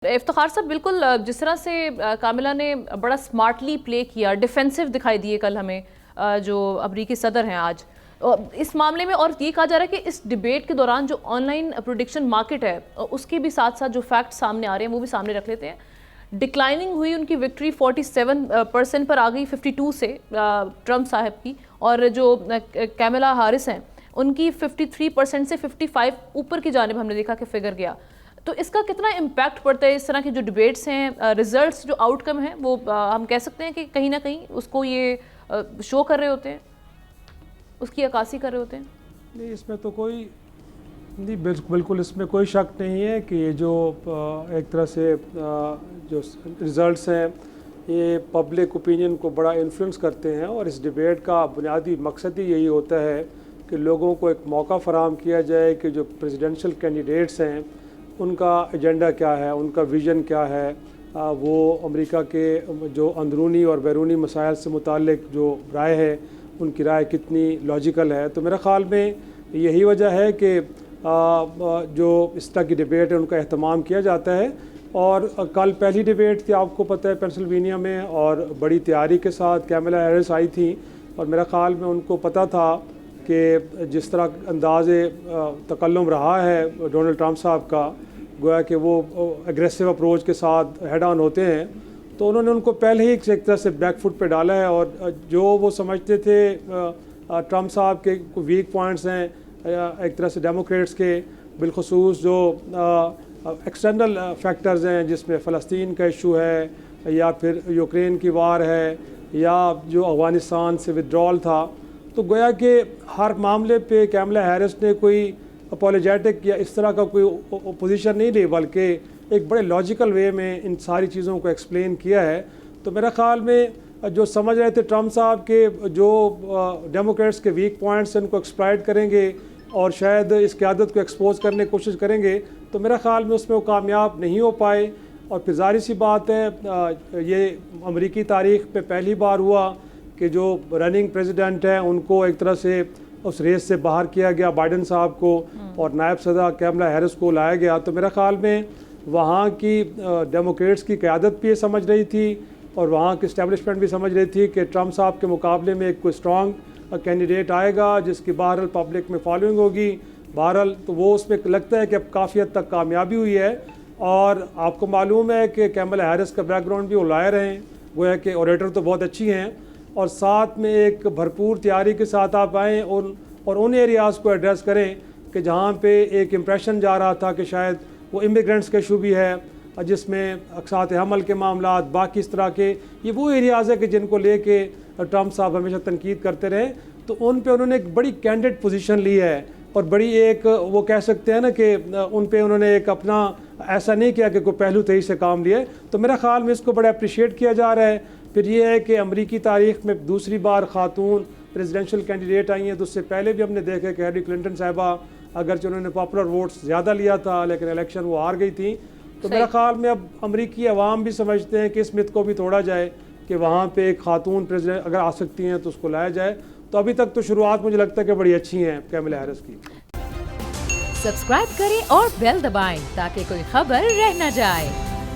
افتخار صاحب بالکل جس طرح سے کاملہ نے بڑا سمارٹلی پلے کیا، ڈیفینسو دکھائی دیے کل ہمیں جو امریکی صدر ہیں آج اس معاملے میں، اور یہ کہا جا رہا ہے کہ اس ڈیبیٹ کے دوران جو آن لائن پروڈکشن مارکیٹ ہے اس کے بھی ساتھ ساتھ جو فیکٹ سامنے آ رہے ہیں وہ بھی سامنے رکھ لیتے ہیں۔ ڈکلائننگ ہوئی ان کی وکٹری 47% پر آ گئی 52 سے ٹرمپ صاحب کی، اور جو کیملا ہیرس ہیں ان کی 53% سے 55 اوپر کی جانب ہم نے دیکھا کہ فگر گیا۔ تو اس کا کتنا امپیکٹ پڑتا ہے اس طرح کے جو ڈیبیٹس ہیں، ریزلٹس جو آؤٹ کم ہیں وہ ہم کہہ سکتے ہیں کہ کہیں نہ کہیں اس کو یہ شو کر رہے ہوتے ہیں، اس کی عکاسی کر رہے ہوتے ہیں؟ نہیں، اس میں تو کوئی نہیں، بالکل اس میں کوئی شک نہیں ہے کہ یہ جو ایک طرح سے جو ریزلٹس ہیں یہ پبلک اوپینین کو بڑا انفلوئنس کرتے ہیں، اور اس ڈیبیٹ کا بنیادی مقصد ہی یہی ہوتا ہے کہ لوگوں کو ایک موقع فراہم کیا جائے کہ جو پریزیڈنشل کینڈیڈیٹس ہیں ان کا ایجنڈا کیا ہے، ان کا ویژن کیا ہے، وہ امریکہ کے جو اندرونی اور بیرونی مسائل سے متعلق جو رائے ہے ان کی رائے کتنی لاجیکل ہے۔ تو میرے خیال میں یہی وجہ ہے کہ جو اس طرح کی ڈیبیٹ ہے ان کا اہتمام کیا جاتا ہے۔ اور کل پہلی ڈیبیٹ تھی، آپ کو پتہ ہے، پینسلوینیا میں، اور بڑی تیاری کے ساتھ کیملا ہیرس آئی تھیں، اور میرا خیال میں ان کو پتہ تھا کہ جس طرح انداز تکلم رہا ہے ڈونلڈ ٹرمپ صاحب کا، گویا کہ وہ اگریسو اپروچ کے ساتھ ہیڈ آن ہوتے ہیں، تو انہوں نے ان کو پہلے ہی ایک طرح سے بیک فٹ پہ ڈالا ہے۔ اور جو وہ سمجھتے تھے ٹرمپ صاحب کے ویک پوائنٹس ہیں ایک طرح سے ڈیموکریٹس کے، بالخصوص جو ایکسٹرنل فیکٹرز ہیں جس میں فلسطین کا ایشو ہے، یا پھر یوکرین کی وار ہے، یا جو افغانستان سے ودرال تھا، تو گویا کہ ہر معاملے پہ کیملا ہیرس نے کوئی اپولوجیٹک یا اس طرح کا کوئی پوزیشن نہیں لی، بلکہ ایک بڑے لاجیکل وے میں ان ساری چیزوں کو ایکسپلین کیا ہے۔ تو میرا خیال میں جو سمجھ رہے تھے ٹرمپ صاحب کے جو ڈیموکریٹس کے ویک پوائنٹس ان کو ایکسپلائٹ کریں گے اور شاید اس قیادت کو ایکسپوز کرنے کی کوشش کریں گے، تو میرا خیال میں اس میں وہ کامیاب نہیں ہو پائے۔ اور پھر ظاہر سی بات ہے، یہ امریکی تاریخ میں پہلی بار ہوا کہ جو رننگ پریزیڈنٹ ہیں ان کو ایک طرح سے اس ریس سے باہر کیا گیا، بائیڈن صاحب کو، اور نائب صدر کیملا ہیرس کو لایا گیا۔ تو میرا خیال میں وہاں کی ڈیموکریٹس کی قیادت بھی یہ سمجھ رہی تھی، اور وہاں کی اسٹیبلشمنٹ بھی سمجھ رہی تھی کہ ٹرمپ صاحب کے مقابلے میں ایک کوئی اسٹرانگ کینڈیڈیٹ آئے گا جس کی بہرحال پبلک میں فالوئنگ ہوگی۔ بہرحال تو وہ اس میں لگتا ہے کہ اب کافی حد تک کامیابی ہوئی ہے۔ اور آپ کو معلوم ہے کہ کیملا ہیرس کا بیک گراؤنڈ بھی وہ لائر ہیں، گویا کہ اوریٹر تو بہت اچھی ہیں، اور ساتھ میں ایک بھرپور تیاری کے ساتھ آپ آئیں اور ان ایریاز کو ایڈریس کریں کہ جہاں پہ ایک امپریشن جا رہا تھا کہ شاید وہ امیگرینٹس کا ایشو بھی ہے، جس میں اقساط حمل کے معاملات، باقی اس طرح کے، یہ وہ ایریاز ہے کہ جن کو لے کے ٹرمپ صاحب ہمیشہ تنقید کرتے رہے، تو ان پہ انہوں نے ایک بڑی کینڈڈ پوزیشن لی ہے، اور بڑی ایک وہ کہہ سکتے ہیں نا کہ ان پہ انہوں نے ایک اپنا ایسا نہیں کیا کہ کوئی پہلو تہی سے کام لیے۔ تو میرا خیال میں اس کو بڑا اپریشیٹ کیا جا رہا ہے۔ پھر یہ ہے کہ امریکی تاریخ میں دوسری بار خاتون پریزیڈنشل کینڈیڈیٹ آئی ہیں، تو اس سے پہلے بھی ہم نے دیکھا کہ ہیلری کلنٹن صاحبہ اگرچہ انہوں نے پاپولر ووٹس زیادہ لیا تھا لیکن الیکشن وہ ہار گئی تھیں۔ تو میرا خیال میں اب امریکی عوام بھی سمجھتے ہیں کہ اس مت کو بھی توڑا جائے کہ وہاں پہ ایک خاتون پریزیڈنٹ اگر آ سکتی ہیں تو اس کو لایا جائے۔ تو ابھی تک تو شروعات مجھے لگتا ہے کہ بڑی اچھی ہیں کیملا ہیرس کی۔ سبسکرائب کریں اور بیل دبائیں تاکہ کوئی خبر رہ نہ جائے۔